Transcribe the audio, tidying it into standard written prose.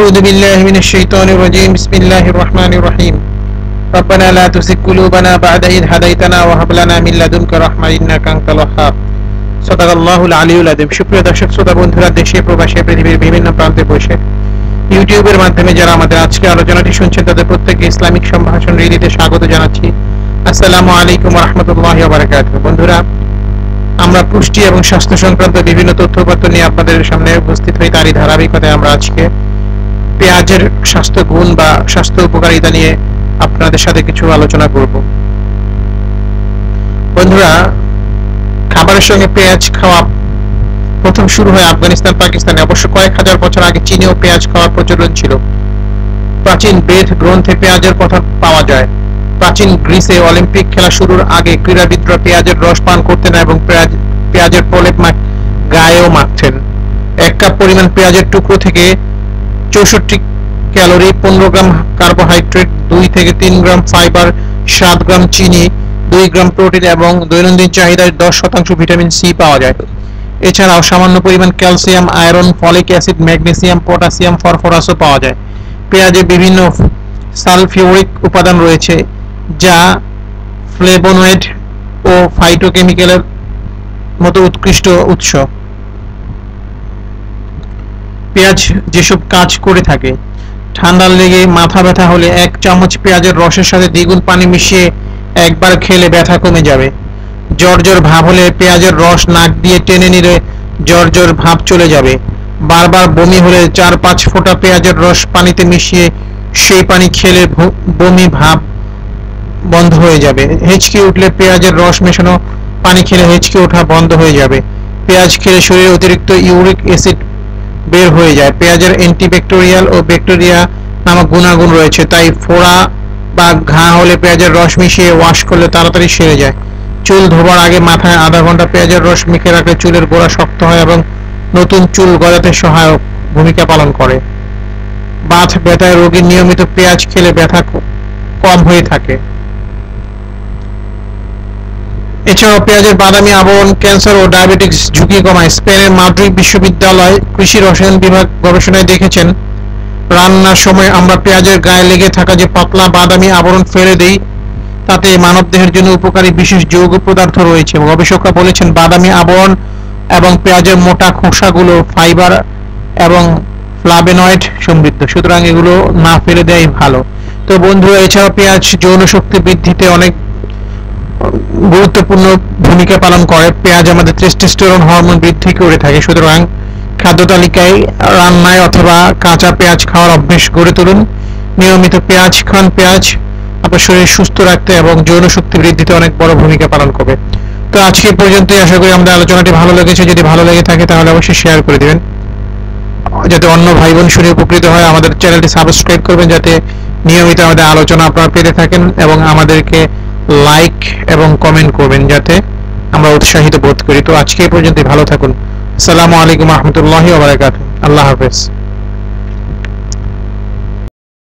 أعوذ بالله من الشيطان الرجيم بسم الله الرحمن الرحيم ربنا لا تزغ قلوبنا بعد إذ هديتنا وهب لنا من لدنك رحمة إنك أنت الوهاب صدق الله العلي العظيم সুপ্রিয় দর্শক শ্রোতা বন্ধুরা দেশে প্রবাসে পৃথিবীর বিভিন্ন প্রান্তে বসে ইউটিউবের মাধ্যমে যারা আমাদের আজকে আলোচনাটি শুনছেন তাদের প্রত্যেককে ইসলামিক সম্ভাষণ রিডিতে স্বাগত জানাচ্ছি আসসালামু আলাইকুম ওয়া রাহমাতুল্লাহি ওয়া বারাকাতুহু বন্ধুরা আমরা পুষ্টি এবং স্বাস্থ্য সংক্রান্ত বিভিন্ন তথ্যপত্র নিয়ে আপনাদের সামনে উপস্থিত হই তারই ধারাবাহিকতায় আমরা আজকে পেঁয়াজের স্বাস্থ্য গুণ বা স্বাস্থ্য উপকারিতা নিয়ে আপনাদের সাথে কিছু আলোচনা করব বন্ধুরা খাবারের সঙ্গে পেঁয়াজ খাওয়া প্রথম শুরু হয় আফগানিস্তান পাকিস্তানে অবশ্য কয়েক হাজার বছর আগে চীনেও পেঁয়াজ খাওয়ার প্রচলন ছিল প্রাচীন বেদ গ্রন্থে পেঁয়াজের কথা পাওয়া যায় প্রাচীন গ্রিসে অলিম্পিক খেলা শুরুর আগে ক্রীড়াবিদরা পেঁয়াজের রস পান করতেন এবং পেঁয়াজের প্রলেপ গায়েও মাখতেন এক কাপ পরিমাণ পেঁয়াজের টুকরো থেকে 64 ক্যালোরি 15 গ্রাম কার্বোহাইড্রেট 2 থেকে 3 গ্রাম ফাইবার 7 গ্রাম চিনি 2 গ্রাম প্রোটিন এবং দৈনন্দিন চাহিদার 10% ভিটামিন সি পাওয়া যায় এছাড়াও সামান্য পরিমাণ calcium iron folic acid magnesium potassium ফসফরাসও পাওয়া যায় পেঁয়াজে বিভিন্ন সালফিউরিক উপাদান রয়েছে যা ফ্লেভোনয়েড ও ফাইটোকেমিক্যালের মতো উৎকৃষ্ট উৎস পেঁয়াজ যেসব কাজ করে থাকে ঠান্ডা লেগে মাথা ব্যথা হলে 1 চামচ পেঁয়াজের রসের সাথে দ্বিগুণ পানি মিশিয়ে একবার খেলে ব্যথা কমে যাবে জ্বর ভাব হলে পেঁয়াজের রস নাক দিয়ে টেনে নিলে জ্বর ভাব চলে যাবে বারবার বমি হলে 4-5 ফোঁটা পেঁয়াজের রস পানিতে মিশিয়ে সেই পানি খেলে বমি ভাব বন্ধ হয়ে যাবে হেঁচকি উঠলে পেঁয়াজের রস মেশানো পানি খেলে হেঁচকি ওঠা বন্ধ হয়ে যাবে পেঁয়াজ খেলে শরীরে অতিরিক্ত ইউরিক অ্যাসিড বের হয়ে যায় পেঁয়াজের অ্যান্টিব্যাকটেরিয়াল ও ব্যাকটেরিয়া নামক গুণাগুণ রয়েছে তাই ফোড়া বা ঘা হলে পেঁয়াজের রস মিশিয়ে ওয়াশ করলে তাড়াতাড়ি সেরে যায় চুল ধোবার আগে মাথায় আধা ঘন্টা পেঁয়াজের রস মেখে রাখলে চুলের গোড়া শক্ত হয় এবং নতুন চুল গজাতে সহায়ক ভূমিকা পালন করে বাত ব্যথায় রোগীর নিয়মিত পেঁয়াজ খেলে ব্যথা কম হয়ে থাকে এছাড়াও পেঁয়াজের বাদামি আবরণ ক্যান্সার ও ডায়াবেটিস ঝুঁকি কমায় স্পেনের মাদ্রিদ বিশ্ববিদ্যালয় কৃষি রসায়ন বিভাগ গবেষণায় দেখেছেন রান্নার সময় আমরা পেঁয়াজের গায়ে লেগে থাকা যে পাতলা বাদামি আবরণ ফেলে দেই তাতে মানবদেহের জন্য উপকারী বিশেষ যৌগ পদার্থ রয়েছে গবেষকরা বলেছেন বাদামি আবরণ এবং পেঁয়াজের মোটা খোসাগুলো ফাইবার এবং ফ্লাভোনয়েড সমৃদ্ধ সুতরাং এগুলো না ফেলে দেওয়াই ভালো তো বন্ধুরা এছাড়াও পেঁয়াজ যৌন শক্তি বৃদ্ধিতে অনেক গুরুত্বপূর্ণ ভূমিকা পালন করে পেঁয়াজ আমাদের টেস্টোস্টেরন হরমোন বৃদ্ধি করে থাকে সুতরাং খাদ্য তালিকায় রান্নায় অথবা কাঁচা পেঁয়াজ খাওয়ার অভ্যাস গড়ে তুলুন নিয়মিত পেঁয়াজ খান পেঁয়াজ আপনার শরীর সুস্থ রাখতে এবং যৌন শক্তি বৃদ্ধিতে অনেক বড় ভূমিকা পালন করবে তো আজকে পর্যন্তই আশা করি আমাদের আলোচনাটি ভালো লেগেছে যদি ভালো লেগে থাকে তাহলে অবশ্যই শেয়ার করে দিবেন যাতে অন্য ভাই বোন শুনে উপকৃত হয় আমাদের চ্যানেলটি সাবস্ক্রাইব করবেন যাতে নিয়মিত আমাদের আলোচনা আপনারা পেতে থাকেন এবং আমাদেরকে লাইক এবং কমেন্ট করবেন যাতে আমরা উৎসাহিত বোধ করি তো আজকে পর্যন্ত ভালো থাকুন আসসালামু আলাইকুম ওয়া রাহমাতুল্লাহি ওয়া বারাকাতুহু আল্লাহ হাফেজ